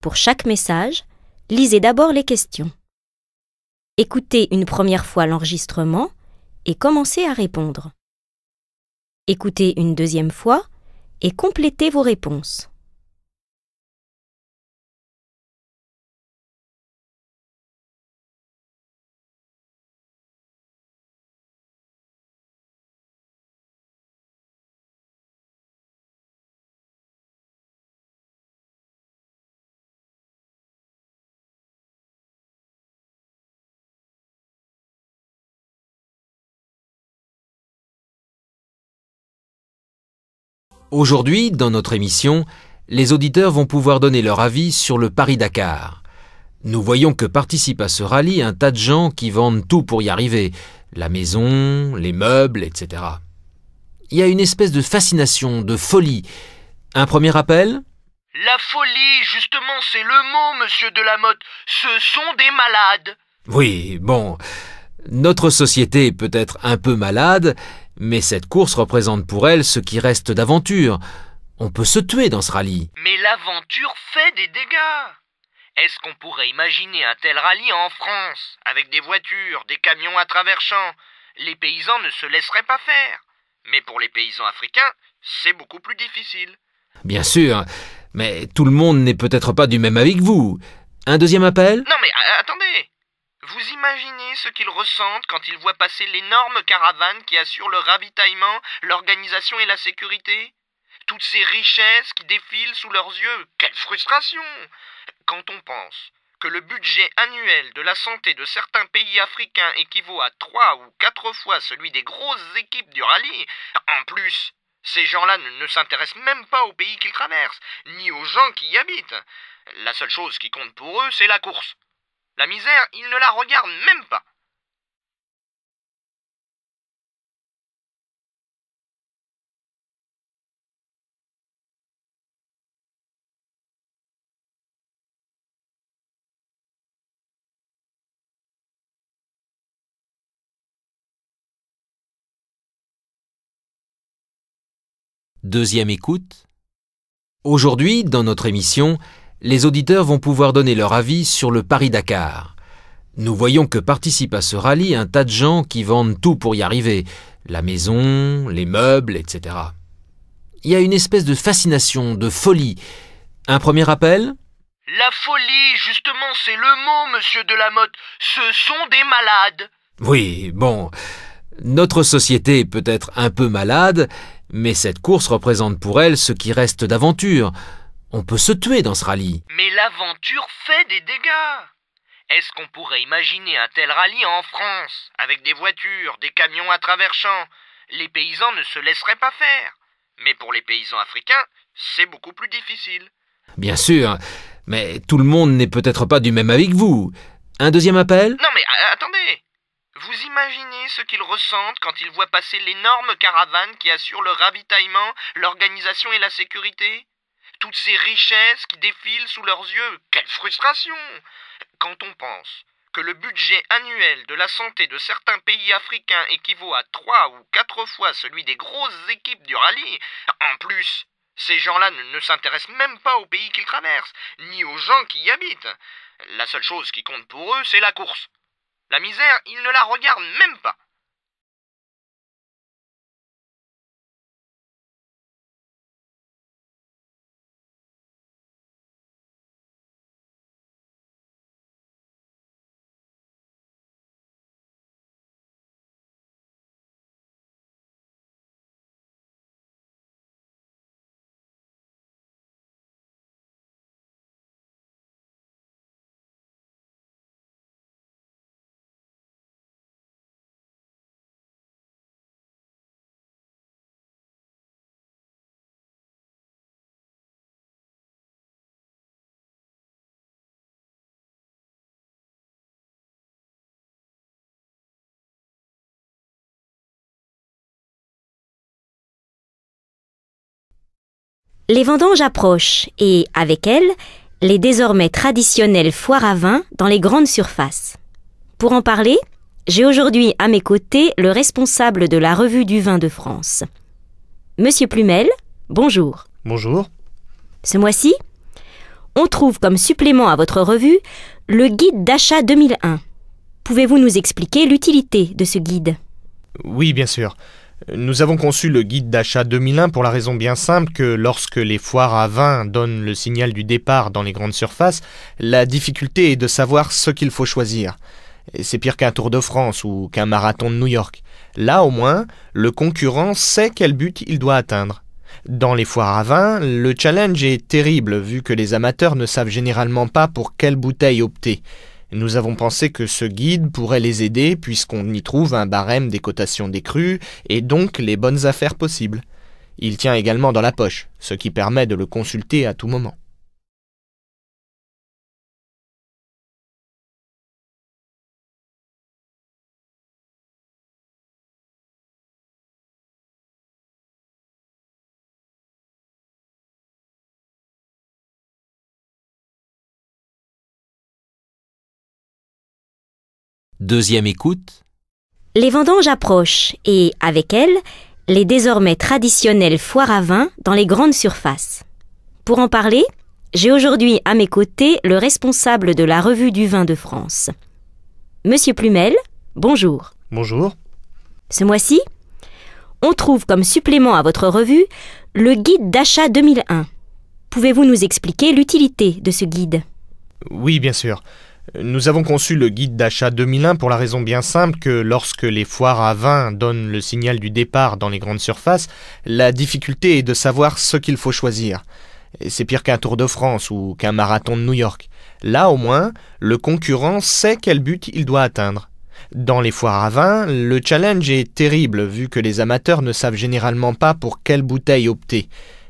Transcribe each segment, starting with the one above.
Pour chaque message, lisez d'abord les questions. Écoutez une première fois l'enregistrement et commencez à répondre. Écoutez une deuxième fois et complétez vos réponses. Aujourd'hui, dans notre émission, les auditeurs vont pouvoir donner leur avis sur le Paris-Dakar. Nous voyons que participent à ce rallye un tas de gens qui vendent tout pour y arriver, la maison, les meubles, etc. Il y a une espèce de fascination, de folie. Un premier appel ? La folie, justement, c'est le mot, monsieur Delamotte. Ce sont des malades. Oui, bon, notre société est peut-être un peu malade, mais cette course représente pour elle ce qui reste d'aventure. On peut se tuer dans ce rallye. Mais l'aventure fait des dégâts. Est-ce qu'on pourrait imaginer un tel rallye en France, avec des voitures, des camions à travers champs? Les paysans ne se laisseraient pas faire. Mais pour les paysans africains, c'est beaucoup plus difficile. Bien sûr, mais tout le monde n'est peut-être pas du même avis que vous. Un deuxième appel ? Non mais attendez. Vous imaginez ce qu'ils ressentent quand ils voient passer l'énorme caravane qui assure le ravitaillement, l'organisation et la sécurité? Toutes ces richesses qui défilent sous leurs yeux, quelle frustration! Quand on pense que le budget annuel de la santé de certains pays africains équivaut à 3 ou 4 fois celui des grosses équipes du rallye, en plus, ces gens-là ne s'intéressent même pas au pays qu'ils traversent, ni aux gens qui y habitent. La seule chose qui compte pour eux, c'est la course. La misère, ils ne la regardent même pas. Deuxième écoute. Aujourd'hui, dans notre émission, les auditeurs vont pouvoir donner leur avis sur le Paris-Dakar. Nous voyons que participent à ce rallye un tas de gens qui vendent tout pour y arriver, la maison, les meubles, etc. Il y a une espèce de fascination, de folie. Un premier appel ? La folie, justement, c'est le mot, monsieur Delamotte. Ce sont des malades. Oui, bon, notre société est peut-être un peu malade, mais cette course représente pour elle ce qui reste d'aventure. On peut se tuer dans ce rallye. Mais l'aventure fait des dégâts. Est-ce qu'on pourrait imaginer un tel rallye en France, avec des voitures, des camions à travers champs? Les paysans ne se laisseraient pas faire. Mais pour les paysans africains, c'est beaucoup plus difficile. Bien sûr, mais tout le monde n'est peut-être pas du même avis que vous. Un deuxième appel ? Non mais attendez. Vous imaginez ce qu'ils ressentent quand ils voient passer l'énorme caravane qui assure le ravitaillement, l'organisation et la sécurité? Toutes ces richesses qui défilent sous leurs yeux, quelle frustration! Quand on pense que le budget annuel de la santé de certains pays africains équivaut à 3 ou 4 fois celui des grosses équipes du rallye, en plus, ces gens-là ne s'intéressent même pas au pays qu'ils traversent, ni aux gens qui y habitent. La seule chose qui compte pour eux, c'est la course. La misère, ils ne la regardent même pas. Les vendanges approchent et, avec elles, les désormais traditionnelles foires à vin dans les grandes surfaces. Pour en parler, j'ai aujourd'hui à mes côtés le responsable de la Revue du vin de France. Monsieur Plumel, bonjour. Bonjour. Ce mois-ci, On trouve comme supplément à votre revue le guide d'achat 2001. Pouvez-vous nous expliquer l'utilité de ce guide? Oui, bien sûr. Nous avons conçu le guide d'achat 2001 pour la raison bien simple que lorsque les foires à vin donnent le signal du départ dans les grandes surfaces, la difficulté est de savoir ce qu'il faut choisir. C'est pire qu'un Tour de France ou qu'un marathon de New York. Là, au moins, le concurrent sait quel but il doit atteindre. Dans les foires à vin, le challenge est terrible vu que les amateurs ne savent généralement pas pour quelle bouteille opter. Nous avons pensé que ce guide pourrait les aider puisqu'on y trouve un barème des cotations des crus et donc les bonnes affaires possibles. Il tient également dans la poche, ce qui permet de le consulter à tout moment. Deuxième écoute. Les vendanges approchent et, avec elles, les désormais traditionnelles foires à vin dans les grandes surfaces. Pour en parler, j'ai aujourd'hui à mes côtés le responsable de la Revue du vin de France. Monsieur Plumel, bonjour. Bonjour. Ce mois-ci, on trouve comme supplément à votre revue le guide d'achat 2001. Pouvez-vous nous expliquer l'utilité de ce guide? Oui, bien sûr. Nous avons conçu le guide d'achat 2001 pour la raison bien simple que lorsque les foires à vin donnent le signal du départ dans les grandes surfaces, la difficulté est de savoir ce qu'il faut choisir. C'est pire qu'un Tour de France ou qu'un marathon de New York. Là, au moins, le concurrent sait quel but il doit atteindre. Dans les foires à vin, le challenge est terrible vu que les amateurs ne savent généralement pas pour quelle bouteille opter.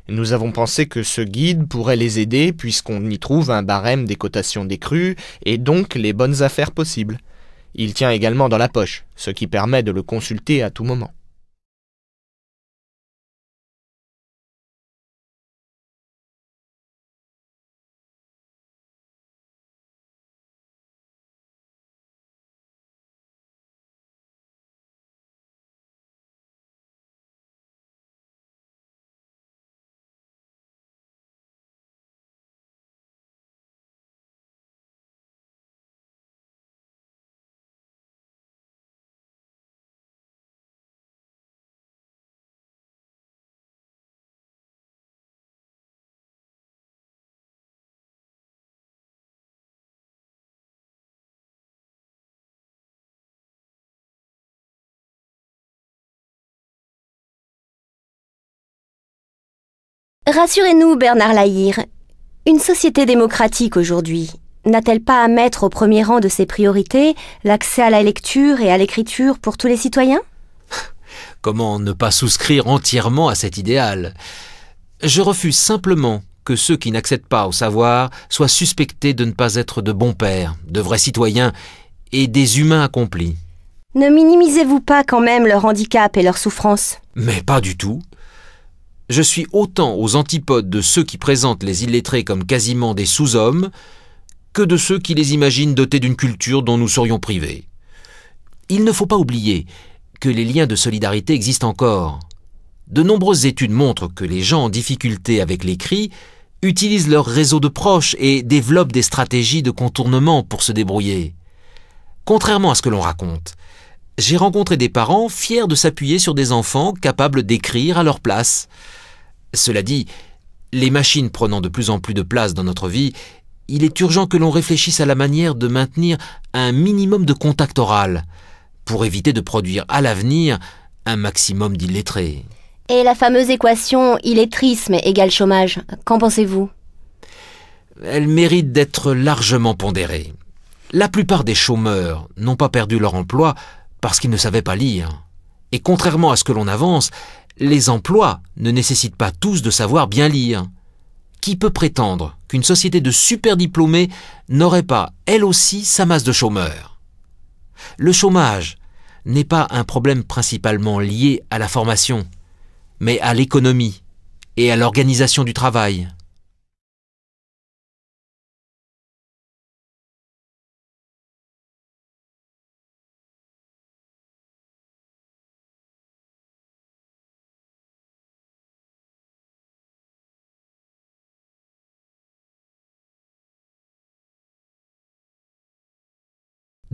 Nous avons pensé que ce guide pourrait les aider puisqu'on y trouve un barème des cotations des crus et donc les bonnes affaires possibles. Il tient également dans la poche, ce qui permet de le consulter à tout moment. Rassurez-nous, Bernard Lahire, une société démocratique aujourd'hui n'a-t-elle pas à mettre au premier rang de ses priorités l'accès à la lecture et à l'écriture pour tous les citoyens? Comment ne pas souscrire entièrement à cet idéal? Je refuse simplement que ceux qui n'accèdent pas au savoir soient suspectés de ne pas être de bons pères, de vrais citoyens et des humains accomplis. Ne minimisez-vous pas quand même leur handicap et leur souffrance? Mais pas du tout. Je suis autant aux antipodes de ceux qui présentent les illettrés comme quasiment des sous-hommes que de ceux qui les imaginent dotés d'une culture dont nous serions privés. Il ne faut pas oublier que les liens de solidarité existent encore. De nombreuses études montrent que les gens en difficulté avec l'écrit utilisent leur réseau de proches et développent des stratégies de contournement pour se débrouiller. Contrairement à ce que l'on raconte, j'ai rencontré des parents fiers de s'appuyer sur des enfants capables d'écrire à leur place. Cela dit, les machines prenant de plus en plus de place dans notre vie, il est urgent que l'on réfléchisse à la manière de maintenir un minimum de contact oral pour éviter de produire à l'avenir un maximum d'illettrés. Et la fameuse équation illettrisme égale chômage, qu'en pensez-vous? Elle mérite d'être largement pondérée. La plupart des chômeurs n'ont pas perdu leur emploi parce qu'ils ne savaient pas lire. Et contrairement à ce que l'on avance, les emplois ne nécessitent pas tous de savoir bien lire. Qui peut prétendre qu'une société de super diplômés n'aurait pas, elle aussi, sa masse de chômeurs? Le chômage n'est pas un problème principalement lié à la formation, mais à l'économie et à l'organisation du travail.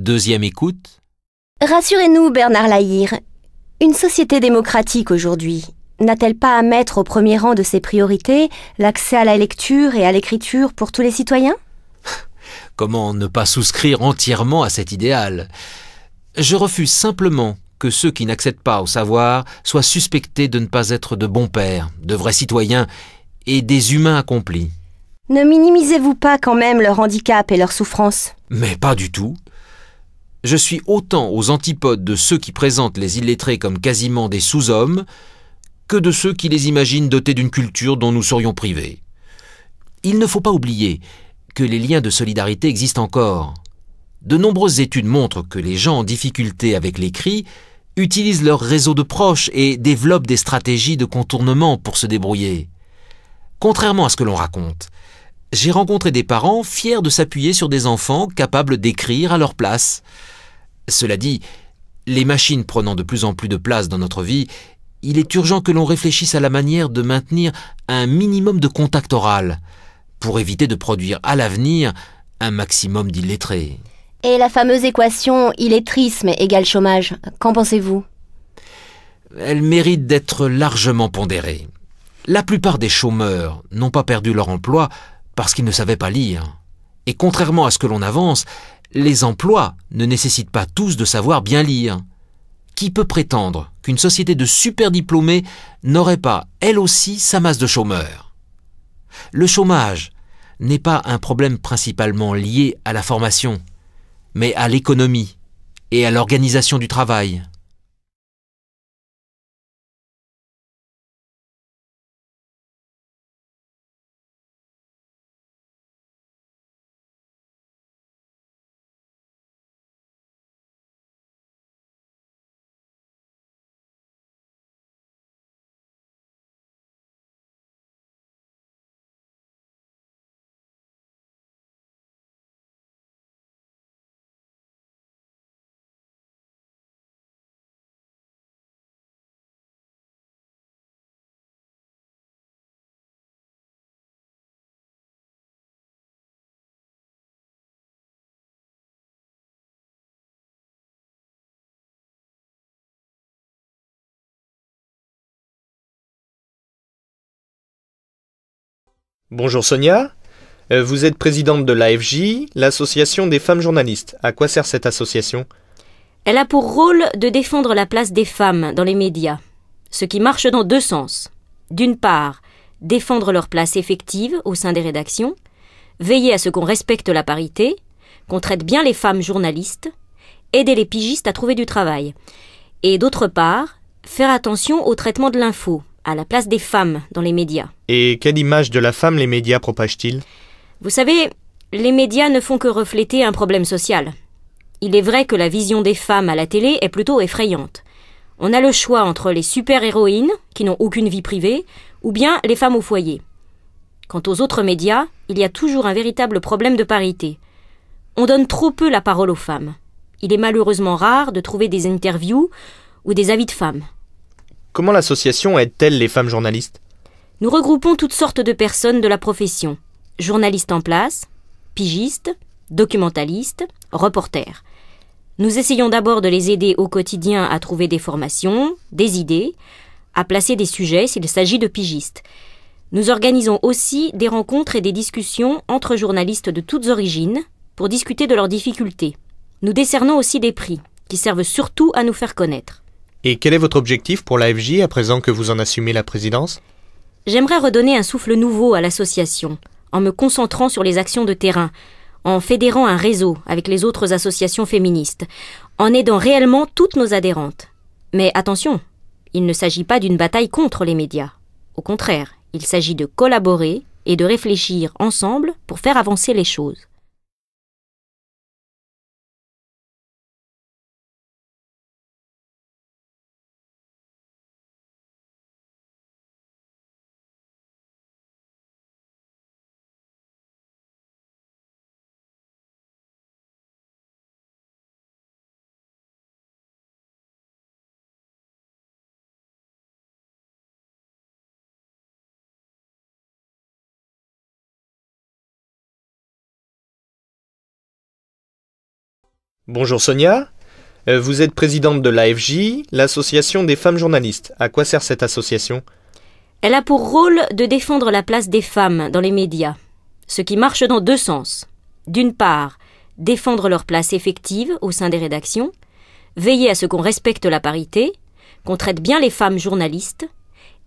Deuxième écoute. Rassurez-nous, Bernard Lahire. Une société démocratique aujourd'hui n'a-t-elle pas à mettre au premier rang de ses priorités l'accès à la lecture et à l'écriture pour tous les citoyens ? Comment ne pas souscrire entièrement à cet idéal ? Je refuse simplement que ceux qui n'accèdent pas au savoir soient suspectés de ne pas être de bons pères, de vrais citoyens et des humains accomplis. Ne minimisez-vous pas quand même leur handicap et leur souffrance ? Mais pas du tout. Je suis autant aux antipodes de ceux qui présentent les illettrés comme quasiment des sous-hommes que de ceux qui les imaginent dotés d'une culture dont nous serions privés. Il ne faut pas oublier que les liens de solidarité existent encore. De nombreuses études montrent que les gens en difficulté avec l'écrit utilisent leur réseau de proches et développent des stratégies de contournement pour se débrouiller. Contrairement à ce que l'on raconte, j'ai rencontré des parents fiers de s'appuyer sur des enfants capables d'écrire à leur place. Cela dit, les machines prenant de plus en plus de place dans notre vie, il est urgent que l'on réfléchisse à la manière de maintenir un minimum de contact oral, pour éviter de produire à l'avenir un maximum d'illettrés. Et la fameuse équation illettrisme égale chômage, qu'en pensez-vous ? Elle mérite d'être largement pondérée. La plupart des chômeurs n'ont pas perdu leur emploi parce qu'ils ne savaient pas lire. Et contrairement à ce que l'on avance, les emplois ne nécessitent pas tous de savoir bien lire. Qui peut prétendre qu'une société de super diplômés n'aurait pas, elle aussi, sa masse de chômeurs ? Le chômage n'est pas un problème principalement lié à la formation, mais à l'économie et à l'organisation du travail. Bonjour Sonia, vous êtes présidente de l'AFJ, l'association des femmes journalistes. À quoi sert cette association ? Elle a pour rôle de défendre la place des femmes dans les médias, ce qui marche dans deux sens. D'une part, défendre leur place effective au sein des rédactions, veiller à ce qu'on respecte la parité, qu'on traite bien les femmes journalistes, aider les pigistes à trouver du travail. Et d'autre part, faire attention au traitement de l'info, à la place des femmes dans les médias. Et quelle image de la femme les médias propagent-ils ? Vous savez, les médias ne font que refléter un problème social. Il est vrai que la vision des femmes à la télé est plutôt effrayante. On a le choix entre les super-héroïnes, qui n'ont aucune vie privée, ou bien les femmes au foyer. Quant aux autres médias, il y a toujours un véritable problème de parité. On donne trop peu la parole aux femmes. Il est malheureusement rare de trouver des interviews ou des avis de femmes. Comment l'association aide-t-elle les femmes journalistes ? Nous regroupons toutes sortes de personnes de la profession. Journalistes en place, pigistes, documentalistes, reporters. Nous essayons d'abord de les aider au quotidien à trouver des formations, des idées, à placer des sujets s'il s'agit de pigistes. Nous organisons aussi des rencontres et des discussions entre journalistes de toutes origines pour discuter de leurs difficultés. Nous décernons aussi des prix qui servent surtout à nous faire connaître. Et quel est votre objectif pour l'AFJ à présent que vous en assumez la présidence ? J'aimerais redonner un souffle nouveau à l'association, en me concentrant sur les actions de terrain, en fédérant un réseau avec les autres associations féministes, en aidant réellement toutes nos adhérentes. Mais attention, il ne s'agit pas d'une bataille contre les médias. Au contraire, il s'agit de collaborer et de réfléchir ensemble pour faire avancer les choses. Bonjour Sonia. Vous êtes présidente de l'AFJ, l'association des femmes journalistes. À quoi sert cette association ? Elle a pour rôle de défendre la place des femmes dans les médias, ce qui marche dans deux sens. D'une part, défendre leur place effective au sein des rédactions, veiller à ce qu'on respecte la parité, qu'on traite bien les femmes journalistes,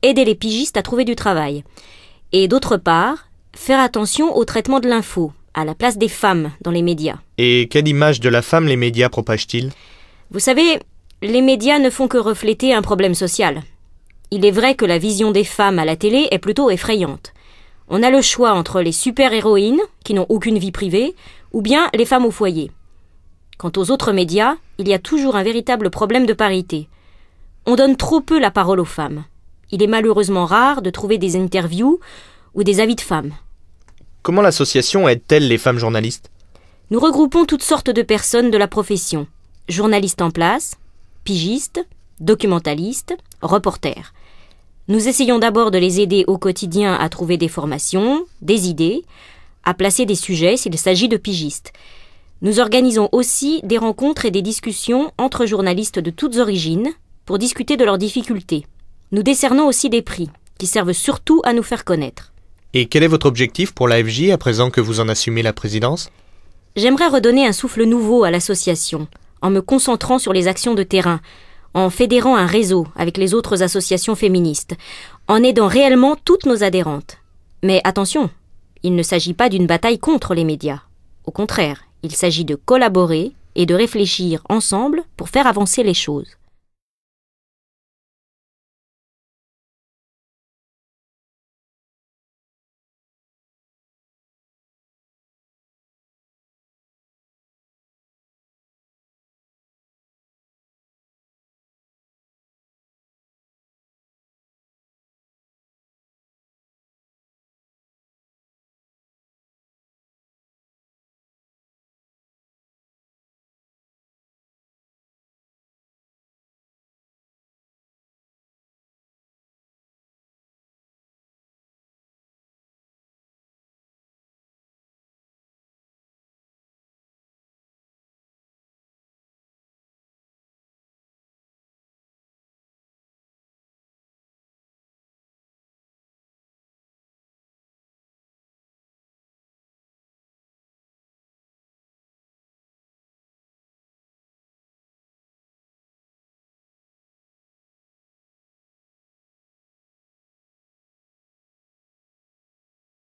aider les pigistes à trouver du travail. Et d'autre part, faire attention au traitement de l'info, à la place des femmes dans les médias. Et quelle image de la femme les médias propagent-ils ? Vous savez, les médias ne font que refléter un problème social. Il est vrai que la vision des femmes à la télé est plutôt effrayante. On a le choix entre les super-héroïnes, qui n'ont aucune vie privée, ou bien les femmes au foyer. Quant aux autres médias, il y a toujours un véritable problème de parité. On donne trop peu la parole aux femmes. Il est malheureusement rare de trouver des interviews ou des avis de femmes. Comment l'association aide-t-elle les femmes journalistes ? Nous regroupons toutes sortes de personnes de la profession. Journalistes en place, pigistes, documentalistes, reporters. Nous essayons d'abord de les aider au quotidien à trouver des formations, des idées, à placer des sujets s'il s'agit de pigistes. Nous organisons aussi des rencontres et des discussions entre journalistes de toutes origines pour discuter de leurs difficultés. Nous décernons aussi des prix qui servent surtout à nous faire connaître. Et quel est votre objectif pour l'AFJ à présent que vous en assumez la présidence ? J'aimerais redonner un souffle nouveau à l'association, en me concentrant sur les actions de terrain, en fédérant un réseau avec les autres associations féministes, en aidant réellement toutes nos adhérentes. Mais attention, il ne s'agit pas d'une bataille contre les médias. Au contraire, il s'agit de collaborer et de réfléchir ensemble pour faire avancer les choses.